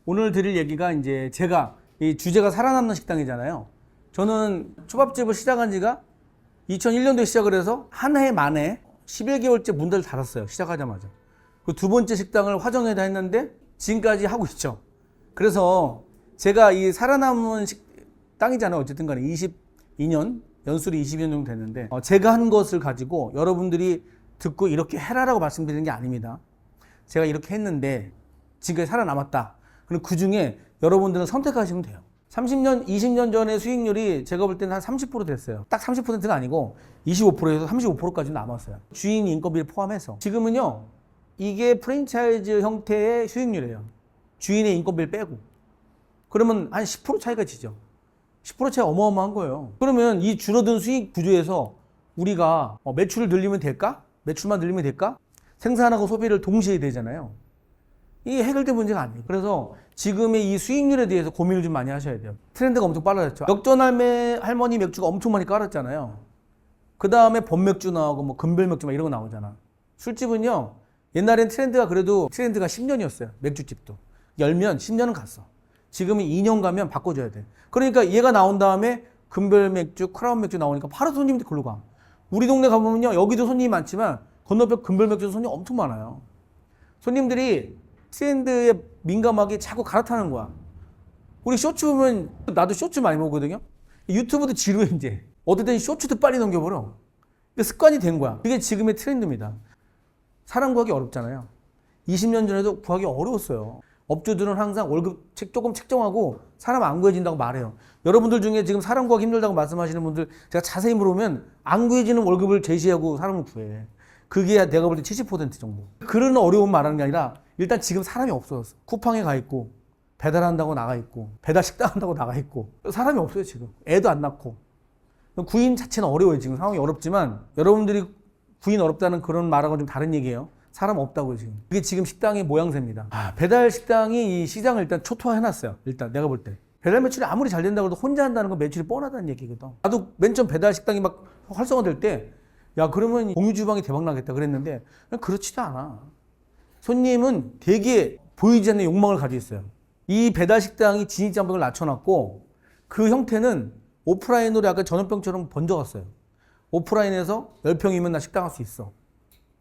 오늘 드릴 얘기가 이제 제가 이 주제가 살아남는 식당이잖아요. 저는 초밥집을 시작한 지가 2001년도에 시작을 해서 한 해 만에 11개월째 문을 닫았어요. 시작하자마자. 그 두 번째 식당을 화정에다 했는데 지금까지 하고 있죠. 그래서 제가 이 살아남은 식당이잖아요. 어쨌든 간에 22년, 연수리 22년 정도 됐는데 제가 한 것을 가지고 여러분들이 듣고 이렇게 해라라고 말씀드리는 게 아닙니다. 제가 이렇게 했는데 지금까지 살아남았다. 그럼 그 중에 여러분들은 선택하시면 돼요. 30년, 20년 전에 수익률이 제가 볼 때는 한 30% 됐어요. 딱 30%가 아니고 25%에서 35%까지 남았어요. 주인 인건비를 포함해서. 지금은요, 이게 프랜차이즈 형태의 수익률이에요. 주인의 인건비를 빼고. 그러면 한 10% 차이가 지죠. 10% 차이 어마어마한 거예요. 그러면 이 줄어든 수익 구조에서 우리가 매출을 늘리면 될까? 매출만 늘리면 될까? 생산하고 소비를 동시에 해야 되잖아요. 이게 해결된 문제가 아니에요. 그래서 지금의 이 수익률에 대해서 고민을 좀 많이 하셔야 돼요. 트렌드가 엄청 빨라졌죠. 역전할매 할머니 맥주가 엄청 많이 깔았잖아요. 그 다음에 범맥주 나오고 뭐 금별맥주 막 이런 거 나오잖아. 술집은요, 옛날엔 트렌드가 그래도 트렌드가 10년이었어요. 맥주집도. 열면 10년은 갔어. 지금은 2년 가면 바꿔줘야 돼. 그러니까 얘가 나온 다음에 금별맥주, 크라운 맥주 나오니까 바로 손님들이 글로 가. 우리 동네 가보면요, 여기도 손님이 많지만 건너편 금별맥주도 손님 엄청 많아요. 손님들이 트렌드에 민감하게 자꾸 갈아타는 거야. 우리 쇼츠 보면 나도 쇼츠 많이 보거든요. 유튜브도 지루해 이제. 어떨 땐 쇼츠도 빨리 넘겨버려. 습관이 된 거야. 그게 지금의 트렌드입니다. 사람 구하기 어렵잖아요. 20년 전에도 구하기 어려웠어요. 업주들은 항상 월급 조금 책정하고 사람 안 구해진다고 말해요. 여러분들 중에 지금 사람 구하기 힘들다고 말씀하시는 분들 제가 자세히 물어보면 안 구해지는 월급을 제시하고 사람을 구해. 그게 내가 볼 때 70% 정도. 그런 어려움 말하는 게 아니라 일단 지금 사람이 없어졌어. 쿠팡에 가 있고 배달한다고 나가 있고 배달 식당 한다고 나가 있고 사람이 없어요 지금. 애도 안 낳고. 구인 자체는 어려워요. 지금 상황이 어렵지만 여러분들이 구인 어렵다는 그런 말하고는 좀 다른 얘기예요. 사람 없다고요 지금. 그게 지금 식당의 모양새입니다. 배달 식당이 이 시장을 일단 초토화해놨어요. 일단 내가 볼 때. 배달 매출이 아무리 잘 된다고 해도 혼자 한다는 건 매출이 뻔하다는 얘기거든. 나도 맨 처음 배달 식당이 막 활성화될 때 야 그러면 공유주방이 대박 나겠다 그랬는데 그렇지도 않아. 손님은 되게 보이지 않는 욕망을 가지고 있어요. 이 배달 식당이 진입장벽을 낮춰놨고 그 형태는 오프라인으로 약간 전염병처럼 번져갔어요. 오프라인에서 10평이면 나 식당 할 수 있어.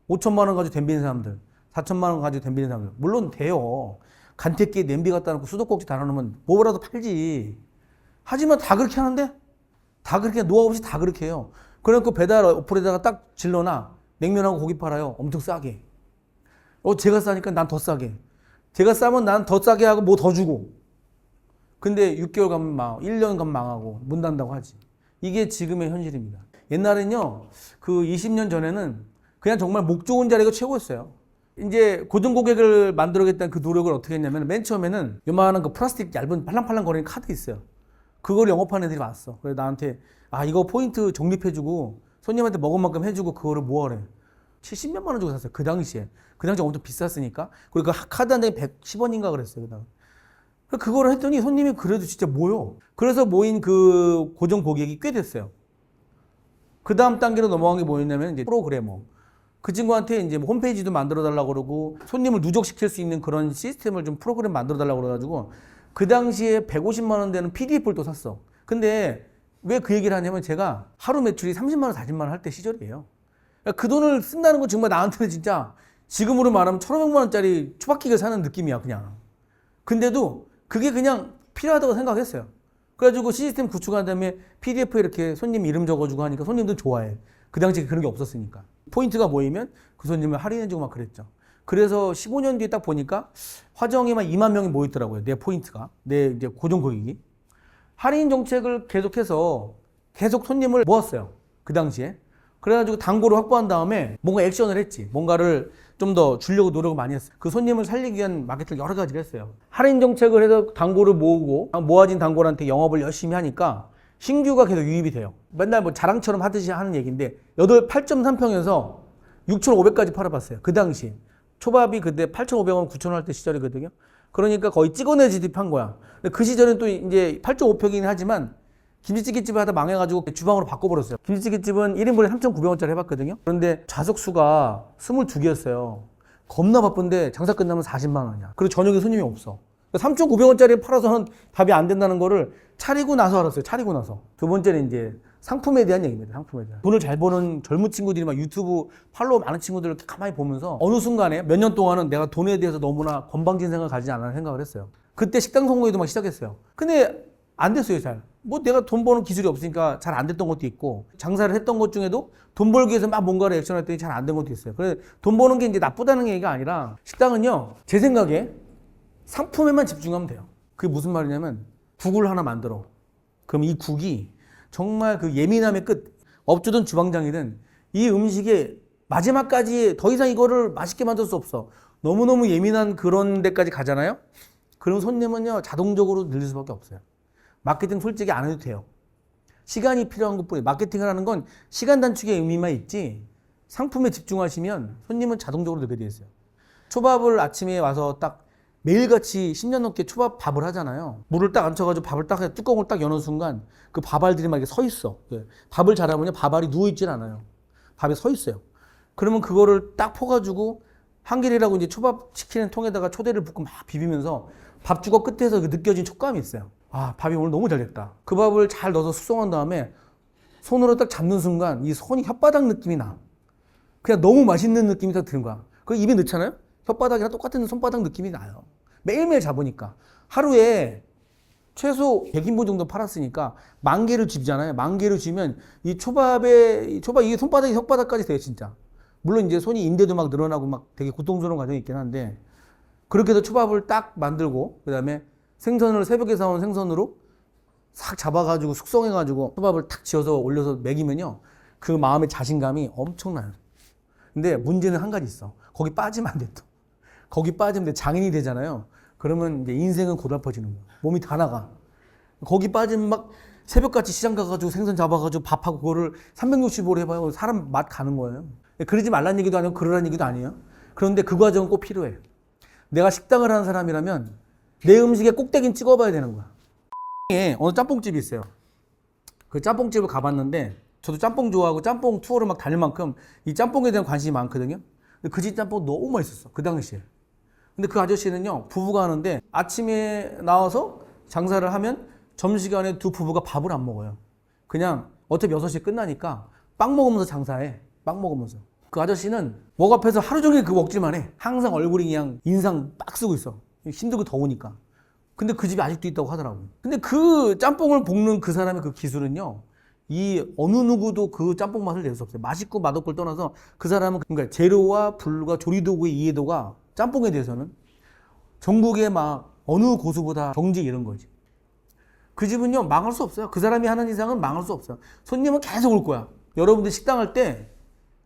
5천만 원 가지고 덤비는 사람들, 4천만 원 가지고 덤비는 사람들. 물론 돼요. 간택기에 냄비 갖다 놓고 수도꼭지 달아놓으면 뭐라도 팔지. 하지만 다 그렇게 하는데? 다 그렇게 노하우 없이 다 그렇게 해요. 그래놓고 배달 어플에다가 딱 질러놔. 냉면하고 고기 팔아요. 엄청 싸게. 제가 싸니까 난 더 싸게. 제가 싸면 난 더 싸게 하고 뭐 더 주고. 근데 6개월 가면 망하고 1년 가면 망하고 문 닫는다고 하지. 이게 지금의 현실입니다. 옛날엔요, 그 20년 전에는 그냥 정말 목 좋은 자리가 최고였어요. 이제 고정 고객을 만들어야겠다는 그 노력을 어떻게 했냐면 맨 처음에는 요만한 그 플라스틱 얇은 팔랑팔랑 거리는 카드 있어요. 그걸 영업하는 애들이 왔어. 그래서 나한테 이거 포인트 적립해주고 손님한테 먹은 만큼 해주고 그거를 뭐하래. 70몇만 원 주고 샀어요. 그 당시에. 그 당시에 엄청 비쌌으니까. 그리고 그 카드 한 장에 110원인가 그랬어요. 그거를 했더니 손님이 그래도 진짜 모여. 그래서 모인 그 고정 고객이 꽤 됐어요. 그 다음 단계로 넘어간 게 뭐였냐면 이제 프로그래머. 그 친구한테 이제 홈페이지도 만들어 달라고 그러고 손님을 누적시킬 수 있는 그런 시스템을 좀 프로그램 만들어 달라고 그래가지고 그 당시에 150만 원 되는 PDF를 또 샀어. 근데 왜 그 얘기를 하냐면 제가 하루 매출이 30만 원, 40만 원 할 때 시절이에요. 그러니까 그 돈을 쓴다는 건 정말 나한테는 진짜 지금으로 말하면 1,500만 원짜리 초밥기를 사는 느낌이야 그냥. 근데도 그게 그냥 필요하다고 생각했어요. 그래가지고 시스템 구축한 다음에 PDF에 이렇게 손님 이름 적어주고 하니까 손님들 좋아해. 그 당시에 그런 게 없었으니까. 포인트가 모이면 그 손님을 할인해주고 막 그랬죠. 그래서 15년 뒤에 딱 보니까 화정에만 2만 명이 모였더라고요. 내 포인트가. 내 이제 고정 고객이. 할인 정책을 계속해서 계속 손님을 모았어요. 그 당시에. 그래가지고 단골을 확보한 다음에 뭔가 액션을 했지. 뭔가를 좀 더 주려고 노력을 많이 했어요. 그 손님을 살리기 위한 마케팅을 여러 가지를 했어요. 할인 정책을 해서 단골을 모으고 모아진 단골한테 영업을 열심히 하니까 신규가 계속 유입이 돼요. 맨날 뭐 자랑처럼 하듯이 하는 얘기인데 8.3평에서 6,500까지 팔아봤어요. 그 당시에. 초밥이 그때 8,500원, 9,000원 할 때 시절이거든요. 그러니까 거의 찍어내지듯 한 거야. 근데 그 시절엔 또 이제 8.5평이긴 하지만 김치찌개집을 하다 망해가지고 주방으로 바꿔버렸어요. 김치찌개집은 1인분에 3,900원짜리 해봤거든요. 그런데 좌석수가 22개였어요. 겁나 바쁜데 장사 끝나면 40만 원이야. 그리고 저녁에 손님이 없어. 3,900원짜리 팔아서는 답이 안 된다는 거를 차리고 나서 알았어요. 차리고 나서. 두 번째는 이제 상품에 대한 얘기입니다. 상품에 대한. 돈을 잘 버는 젊은 친구들이 막 유튜브 팔로워 많은 친구들을 이렇게 가만히 보면서 어느 순간에 몇 년 동안은 내가 돈에 대해서 너무나 건방진 생각을 가지지 않았나 생각을 했어요. 그때 식당 성공회도 막 시작했어요. 근데 안 됐어요, 잘. 뭐 내가 돈 버는 기술이 없으니까 잘 안 됐던 것도 있고, 장사를 했던 것 중에도 돈 벌기 위해서 막 뭔가를 액션했더니 잘 안 된 것도 있어요. 그래서 돈 버는 게 이제 나쁘다는 얘기가 아니라, 식당은요, 제 생각에 상품에만 집중하면 돼요. 그게 무슨 말이냐면, 국을 하나 만들어. 그럼 이 국이 정말 그 예민함의 끝, 업주든 주방장이든 이 음식의 마지막까지 더 이상 이거를 맛있게 만들 수 없어. 너무너무 예민한 그런 데까지 가잖아요? 그럼 손님은요, 자동적으로 늘릴 수밖에 없어요. 마케팅 솔직히 안 해도 돼요. 시간이 필요한 것뿐이에요. 마케팅을 하는 건 시간 단축의 의미만 있지, 상품에 집중하시면 손님은 자동적으로 늘게 돼 있어요. 초밥을 아침에 와서 딱 매일같이 10년 넘게 초밥 밥을 하잖아요. 물을 딱 앉혀가지고 밥을 딱 해, 뚜껑을 딱 여는 순간 그 밥알들이 막 이렇게 서 있어. 밥을 잘하면요, 밥알이 누워있질 않아요. 밥에 서 있어요. 그러면 그거를 딱 퍼가지고 한길이라고 이제 초밥 시키는 통에다가 초대를 붓고 막 비비면서 밥주걱 끝에서 그 느껴진 촉감이 있어요. 아, 밥이 오늘 너무 잘 됐다. 그 밥을 잘 넣어서 숙성한 다음에 손으로 딱 잡는 순간 이 손이 혓바닥 느낌이 나. 그냥 너무 맛있는 느낌이 딱 드는 거야. 그 입에 넣잖아요? 혓바닥이랑 똑같은 손바닥 느낌이 나요. 매일매일 잡으니까. 하루에 최소 100인분 정도 팔았으니까 10,000개를 쥐잖아요. 10,000개를 쥐면 이 초밥에, 이게 손바닥이 혓바닥까지 돼요, 진짜. 물론 이제 손이 인대도 막 늘어나고 막 되게 고통스러운 과정이 있긴 한데, 그렇게 해서 초밥을 딱 만들고, 그 다음에 생선을 새벽에 사온 생선으로 싹 잡아가지고 숙성해가지고 초밥을 탁 지어서 올려서 먹이면요, 그 마음의 자신감이 엄청나요. 근데 문제는 한 가지 있어. 거기 빠지면 안 돼, 또. 거기 빠지면 장인이 되잖아요. 그러면 이제 인생은 고달퍼지는 거야. 몸이 다 나가. 거기 빠지면 막 새벽같이 시장 가가지고 생선 잡아가지고 밥하고 그거를 365를 해봐요. 사람 맛 가는 거예요. 그러지 말란 얘기도 아니고 그러란 얘기도 아니에요. 그런데 그 과정은 꼭 필요해. 내가 식당을 하는 사람이라면 내 음식에 꼭대기는 찍어봐야 되는 거야. 어느 짬뽕집이 있어요. 그 짬뽕집을 가봤는데, 저도 짬뽕 좋아하고 짬뽕 투어를 막 다닐 만큼 이 짬뽕에 대한 관심이 많거든요. 근데 그 집 짬뽕 너무 맛있었어, 그 당시에. 근데 그 아저씨는요, 부부가 하는데 아침에 나와서 장사를 하면 점심시간에 두 부부가 밥을 안 먹어요. 그냥 어차피 6시에 끝나니까 빵 먹으면서 장사해. 빵 먹으면서. 그 아저씨는 목 앞에서 하루 종일 그 먹질만 해. 항상 얼굴이 그냥 인상 빡 쓰고 있어. 힘들고 더우니까. 근데 그 집이 아직도 있다고 하더라고. 근데 그 짬뽕을 볶는 그 사람의 그 기술은요, 이 어느 누구도 그 짬뽕 맛을 낼 수 없어요. 맛있고 맛없고를 떠나서 그 사람은, 그러니까 재료와 불과 조리도구의 이해도가 짬뽕에 대해서는 전국의 막 어느 고수보다 정직 이런 거지. 그 집은요, 망할 수 없어요. 그 사람이 하는 이상은 망할 수 없어요. 손님은 계속 올 거야. 여러분들 식당 할 때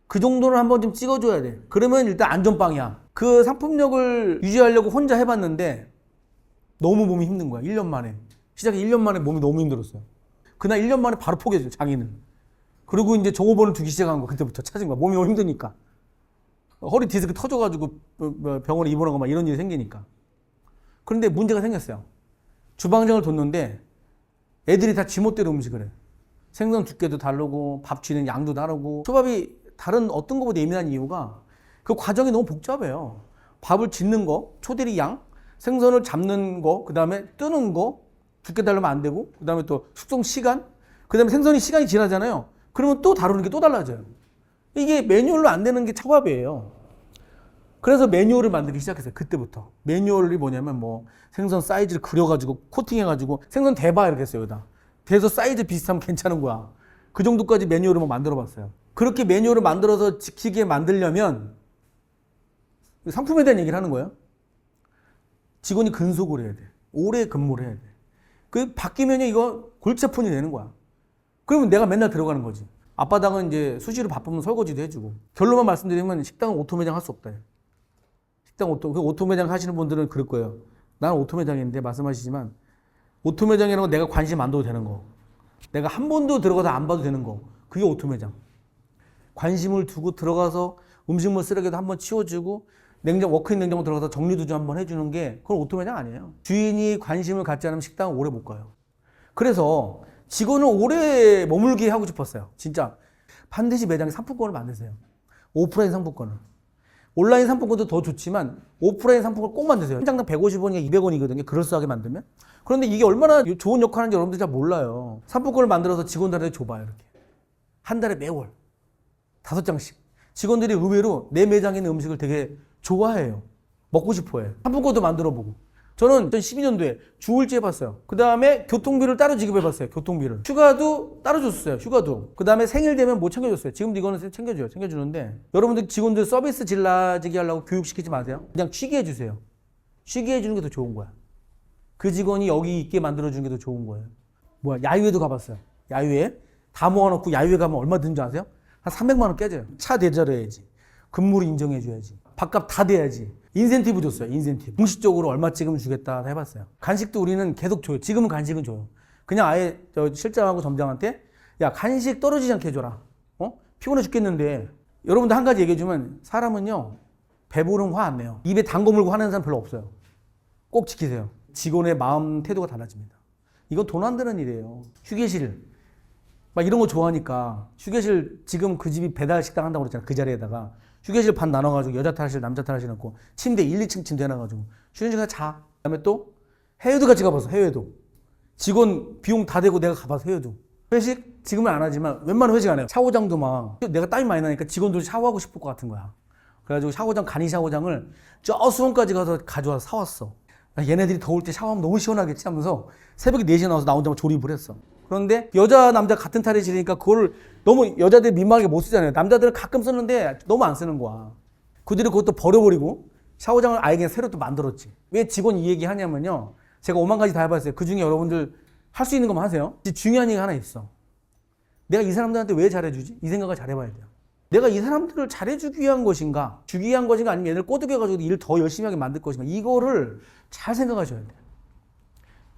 그 정도는 한번 좀 찍어줘야 돼. 그러면 일단 안전빵이야. 그 상품력을 유지하려고 혼자 해봤는데 너무 몸이 힘든 거야. 1년 만에. 시작해 1년 만에 몸이 너무 힘들었어요. 그날 1년 만에 바로 포기했어요, 자기는. 그리고 이제 종업원을 두기 시작한 거. 그때부터 찾은 거야. 몸이 너무 힘드니까. 허리 디스크 터져가지고 병원에 입원하고 막 이런 일이 생기니까. 그런데 문제가 생겼어요. 주방장을 뒀는데 애들이 다 지멋대로 음식을 해. 생선 두께도 다르고 밥 쥐는 양도 다르고. 초밥이 다른 어떤 것보다 예민한 이유가 그 과정이 너무 복잡해요. 밥을 짓는 거, 초대리 양, 생선을 잡는 거, 그 다음에 뜨는 거, 두께 다르면 안 되고, 그 다음에 또 숙성 시간, 그 다음에 생선이 시간이 지나잖아요. 그러면 또 다루는 게 또 달라져요. 이게 매뉴얼로 안 되는 게 초밥이에요. 그래서 매뉴얼을 만들기 시작했어요. 그때부터. 매뉴얼이 뭐냐면 뭐 생선 사이즈를 그려가지고 코팅해가지고 생선 대봐 이렇게 했어요. 여기다. 대서 사이즈 비슷하면 괜찮은 거야. 그 정도까지 매뉴얼을 뭐 만들어봤어요. 그렇게 매뉴얼을 만들어서 지키게 만들려면 상품에 대한 얘기를 하는 거예요. 직원이 근속을 해야 돼. 오래 근무를 해야 돼. 그 바뀌면 이거 골치 아픈이 되는 거야. 그러면 내가 맨날 들어가는 거지. 앞바닥은 이제 수시로 바쁘면 설거지도 해주고. 결론만 말씀드리면 식당은 오토매장 할 수 없다. 식당 오토매장 하시는 분들은 그럴 거예요. 나는 오토매장인데 말씀하시지만 오토매장이라는 건 내가 관심 안 둬도 되는 거. 내가 한 번도 들어가서 안 봐도 되는 거. 그게 오토매장. 관심을 두고 들어가서 음식물 쓰레기도 한번 치워주고 워크인 냉장고 들어가서 정리도 좀 한번 해주는 게 그건 오토매장 아니에요. 주인이 관심을 갖지 않으면 식당은 오래 못 가요. 그래서 직원을 오래 머물게 하고 싶었어요. 진짜 반드시 매장에 상품권을 만드세요. 오프라인 상품권을. 온라인 상품권도 더 좋지만 오프라인 상품권 꼭 만드세요. 한 장당 150원이나 200원이거든요. 그럴싸하게 만들면. 그런데 이게 얼마나 좋은 역할을 하는지 여러분들 잘 몰라요. 상품권을 만들어서 직원들한테 줘봐요. 이렇게. 한 달에 매월 5장씩. 직원들이 의외로 내 매장에 있는 음식을 되게 좋아해요. 먹고 싶어해요. 상품권도 만들어보고. 저는 2012년도에 주울지 해봤어요. 그 다음에 교통비를 따로 지급해봤어요. 교통비를. 휴가도 따로 줬어요. 휴가도. 그 다음에 생일 되면 뭐 챙겨줬어요. 지금도 이거는 챙겨줘요. 챙겨주는데 여러분들 직원들 서비스 질 낮게 하려고 교육시키지 마세요. 그냥 쉬게 해주세요. 쉬게 해주는 게 더 좋은 거야. 그 직원이 여기 있게 만들어주는 게 더 좋은 거예요. 뭐야, 야유회도 가봤어요. 야유회. 다 모아놓고 야유회 가면 얼마 드는 줄 아세요? 한 300만 원 깨져요. 차 대절해야지. 근무를 인정해줘야지. 밥값 다 돼야지. 인센티브 줬어요. 인센티브. 공식적으로 얼마쯤 주겠다 해봤어요. 간식도 우리는 계속 줘요. 지금은 간식은 줘요. 그냥 아예 저 실장하고 점장한테 야, 간식 떨어지지 않게 해줘라. 피곤해 죽겠는데. 여러분들 한 가지 얘기해주면 사람은요, 배부르면 화 안 내요. 입에 단 거 물고 화내는 사람 별로 없어요. 꼭 지키세요. 직원의 마음 태도가 달라집니다. 이건 돈 안 드는 일이에요. 휴게실 막 이런 거 좋아하니까 휴게실 지금 그 집이 배달 식당 한다고 그랬잖아. 그 자리에다가 휴게실 반 나눠가지고 여자 탈실 남자 탈실 넣고 침대 1, 2층 침대 해놔가지고 쉬는 시간에 자. 그다음에 또 해외도 같이 가봤어. 해외도 직원 비용 다 대고 내가 가봐서 해외도. 회식 지금은 안 하지만 웬만한 회식 안 해요. 샤워장도 막 내가 땀이 많이 나니까 직원들이 샤워하고 싶을 것 같은 거야. 그래가지고 샤워장 간이 샤워장을 저 수원까지 가서 가져와서 사왔어. 얘네들이 더울 때 샤워하면 너무 시원하겠지 하면서 새벽에 4시에 나와서 나 혼자 조립을 했어. 그런데 여자 남자 같은 탈의실이니까 그걸 너무 여자들 민망하게 못 쓰잖아요. 남자들은 가끔 쓰는데 너무 안 쓰는 거야. 그들이 그것도 버려버리고 샤워장을 아예 그냥 새로 또 만들었지. 왜 직원 이 얘기 하냐면요, 제가 5만 가지 다 해봤어요. 그 중에 여러분들 할 수 있는 것만 하세요. 중요한 얘기가 하나 있어. 내가 이 사람들한테 왜 잘해주지? 이 생각을 잘 해봐야 돼요. 내가 이 사람들을 잘해주기 위한 것인가, 주기 위한 것인가, 아니면 얘네를 꼬드겨가지고 일을 더 열심히 하게 만들 것인가, 이거를 잘 생각하셔야 돼요.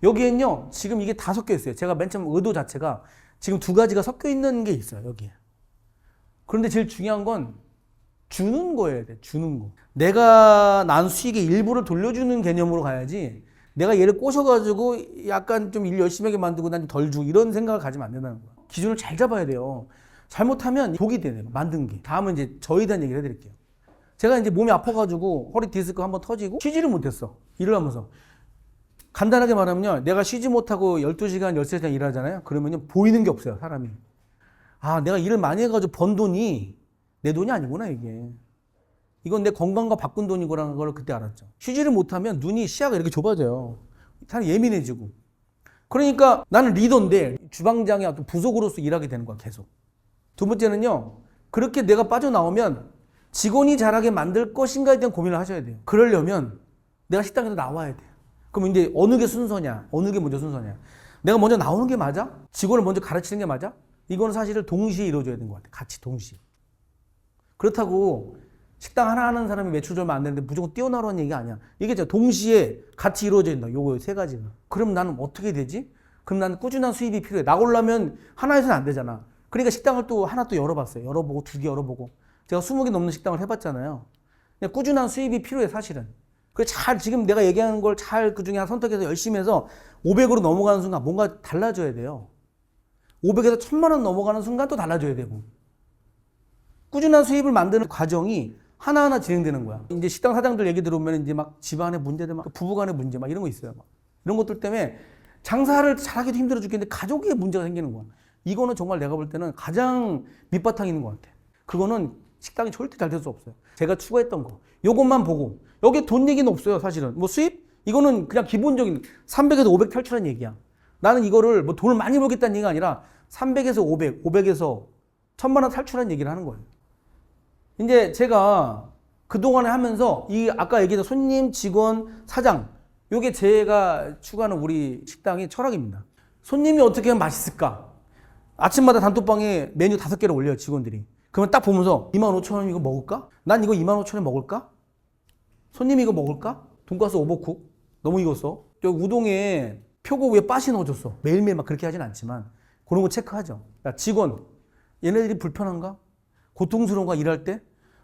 여기엔요, 지금 이게 다 섞여 있어요. 제가 맨 처음 의도 자체가 지금 2가지가 섞여 있는 게 있어요, 여기에. 그런데 제일 중요한 건 주는 거여야 돼, 주는 거. 내가 난 수익의 일부를 돌려주는 개념으로 가야지, 내가 얘를 꼬셔가지고 약간 좀 일 열심히 하게 만들고 난 좀 덜 주고 이런 생각을 가지면 안 된다는 거야. 기준을 잘 잡아야 돼요. 잘못하면 독이 되네요, 만든 게. 다음은 이제 저에 대한 얘기를 해드릴게요. 제가 이제 몸이 아파가지고 허리 디스크 한번 터지고 쉬지를 못했어, 일을 하면서. 간단하게 말하면요, 내가 쉬지 못하고 12시간, 13시간 일하잖아요. 그러면요, 보이는 게 없어요, 사람이. 아, 내가 일을 많이 해가지고 번 돈이 내 돈이 아니구나, 이게. 이건 내 건강과 바꾼 돈이구라는 걸 그때 알았죠. 쉬지를 못하면 눈이 시야가 이렇게 좁아져요. 사람이 예민해지고. 그러니까 나는 리더인데 주방장의 어떤 부속으로서 일하게 되는 거야, 계속. 두 번째는요, 그렇게 내가 빠져나오면 직원이 잘하게 만들 것인가에 대한 고민을 하셔야 돼요. 그러려면 내가 식당에서 나와야 돼요. 그럼 이제 어느 게 순서냐? 어느 게 먼저 순서냐? 내가 먼저 나오는 게 맞아? 직원을 먼저 가르치는 게 맞아? 이거는 사실은 동시에 이루어져야 되는 것 같아. 같이 동시에. 그렇다고 식당 하나 하는 사람이 매출 좀 안 되는데 무조건 뛰어나라는 얘기가 아니야. 이게 동시에 같이 이루어져야 된다. 요거 3가지가. 그럼 나는 어떻게 되지? 그럼 나는 꾸준한 수입이 필요해. 나오려면 하나에서는 안 되잖아. 그러니까 식당을 또 하나 또 열어봤어요. 열어보고 2개 열어보고. 제가 20개 넘는 식당을 해봤잖아요. 꾸준한 수입이 필요해, 사실은. 그래서 잘, 지금 내가 얘기하는 걸 잘 그 중에 하나 선택해서 열심히 해서 500으로 넘어가는 순간 뭔가 달라져야 돼요. 500에서 1000만 원 넘어가는 순간 또 달라져야 되고. 꾸준한 수입을 만드는 과정이 하나하나 진행되는 거야. 이제 식당 사장들 얘기 들어보면 이제 막 집안의 문제들, 막 부부간의 문제, 막 이런 거 있어요. 막. 이런 것들 때문에 장사를 잘하기도 힘들어 죽겠는데 가족에 문제가 생기는 거야. 이거는 정말 내가 볼 때는 가장 밑바탕이 있는 것 같아. 그거는 식당이 절대 잘 될 수 없어요. 제가 추가했던 거. 요것만 보고. 여기에 돈 얘기는 없어요, 사실은. 뭐 수입? 이거는 그냥 기본적인 300에서 500 탈출한 얘기야. 나는 이거를 뭐 돈을 많이 벌겠다는 얘기가 아니라 300에서 500, 500에서 1000만 원 탈출한 얘기를 하는 거예요. 이제 제가 그동안에 하면서 이 아까 얘기했던 손님, 직원, 사장, 요게 제가 추구하는 우리 식당의 철학입니다. 손님이 어떻게 하면 맛있을까? 아침마다 단톡방에 메뉴 5개를 올려요, 직원들이. 그러면 딱 보면서 25,000원 이거 먹을까? 난 이거 25,000원 먹을까? 손님이 이거 먹을까? 돈가스 오버쿡 너무 익었어. 저 우동에 표고 위에 팥이 넣어줬어. 매일매일 막 그렇게 하진 않지만 그런 거 체크하죠. 야, 직원, 얘네들이 불편한가? 고통스러운가? 일할 때?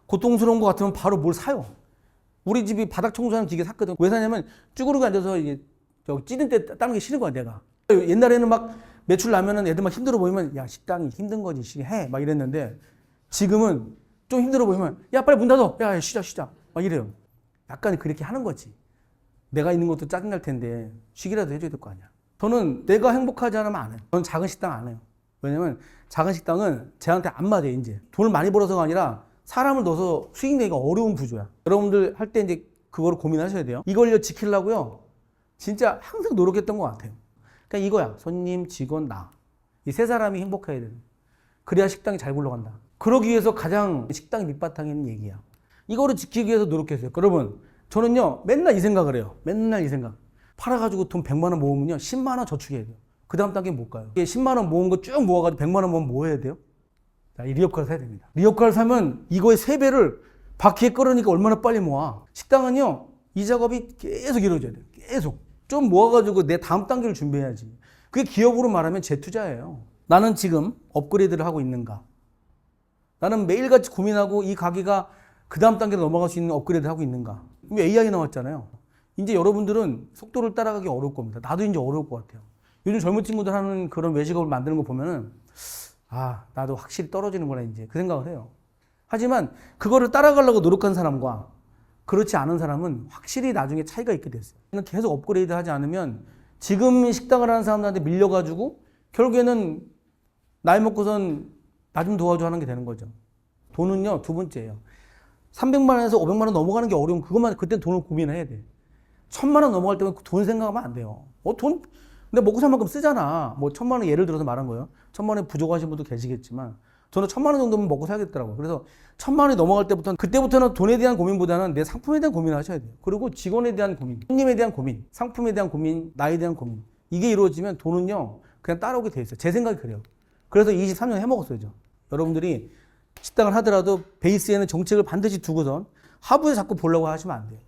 고통스러운 거 같으면 바로 뭘 사요. 우리 집이 바닥 청소하는 기계 샀거든. 왜 사냐면 쭈그르고 앉아서 이제 찌든 때 따는 게 싫은 거야, 내가. 옛날에는 막 매출 나면은 애들 막 힘들어 보이면 야, 식당이 힘든 거지, 해. 막 이랬는데 지금은 좀 힘들어 보이면 야 빨리 문 닫아. 야 쉬자. 막 이래요. 약간 그렇게 하는 거지. 내가 있는 것도 짜증날 텐데 쉬기라도 해줘야 될 거 아니야. 저는 내가 행복하지 않으면 안 해요. 저는 작은 식당 안 해요. 왜냐면 작은 식당은 저한테 안 맞아요. 이제 돈을 많이 벌어서가 아니라 사람을 넣어서 수익 내기가 어려운 구조야. 여러분들 할 때 이제 그거를 고민하셔야 돼요. 이걸 지키려고요. 진짜 항상 노력했던 것 같아요. 그러니까 이거야. 손님, 직원, 나. 이 세 사람이 행복해야 돼요. 그래야 식당이 잘 굴러간다. 그러기 위해서 가장 식당 밑바탕에 있는 얘기야. 이거를 지키기 위해서 노력했어요. 여러분, 저는요, 맨날 이 생각을 해요. 맨날 이 생각. 팔아가지고 돈 100만 원 모으면요, 10만 원 저축해야 돼요. 그 다음 단계 못 가요. 10만 원 모은 거 쭉 모아가지고 100만 원 모으면 뭐 해야 돼요? 자, 이 리어카를 사야 됩니다. 리어카를 사면 이거의 3배를 바퀴에 끌으니까 얼마나 빨리 모아. 식당은요, 이 작업이 계속 이루어져야 돼요. 계속. 좀 모아가지고 내 다음 단계를 준비해야지. 그게 기업으로 말하면 재투자예요. 나는 지금 업그레이드를 하고 있는가? 나는 매일같이 고민하고 이 가게가 그 다음 단계로 넘어갈 수 있는 업그레이드를 하고 있는가? AI 나왔잖아요. 이제 여러분들은 속도를 따라가기 어려울 겁니다. 나도 이제 어려울 것 같아요. 요즘 젊은 친구들 하는 그런 외식업을 만드는 거 보면은 나도 확실히 떨어지는구나 이제 그 생각을 해요. 하지만 그거를 따라가려고 노력한 사람과 그렇지 않은 사람은 확실히 나중에 차이가 있게 됐어요. 계속 업그레이드 하지 않으면 지금 식당을 하는 사람들한테 밀려가지고 결국에는 나이 먹고선 나 좀 도와줘 하는 게 되는 거죠. 돈은요, 두 번째예요. 300만 원에서 500만 원 넘어가는 게 어려우면 그것만 그때 돈을 고민해야 돼. 1000만 원 넘어갈 때면 돈 생각하면 안 돼요. 근데 먹고 살 만큼 쓰잖아. 뭐 1000만 원 예를 들어서 말한 거예요. 1000만 원에 부족하신 분도 계시겠지만 저는 1000만 원 정도면 먹고 살겠더라고요. 그래서 1000만 원이 넘어갈 때부터는 그때부터는 돈에 대한 고민보다는 내 상품에 대한 고민을 하셔야 돼요. 그리고 직원에 대한 고민, 손님에 대한 고민, 상품에 대한 고민, 나에 대한 고민. 이게 이루어지면 돈은요 그냥 따라오게 돼 있어요. 제 생각이 그래요. 그래서 23년 해먹었어요. 여러분들이 식당을 하더라도 베이스에는 정책을 반드시 두고선 하부에 자꾸 보려고 하시면 안 돼요.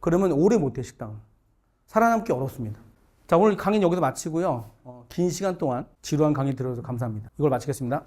그러면 오래 못해요. 식당을. 살아남기 어렵습니다. 자, 오늘 강의는 여기서 마치고요. 긴 시간 동안 지루한 강의 들어줘서 감사합니다. 이걸 마치겠습니다.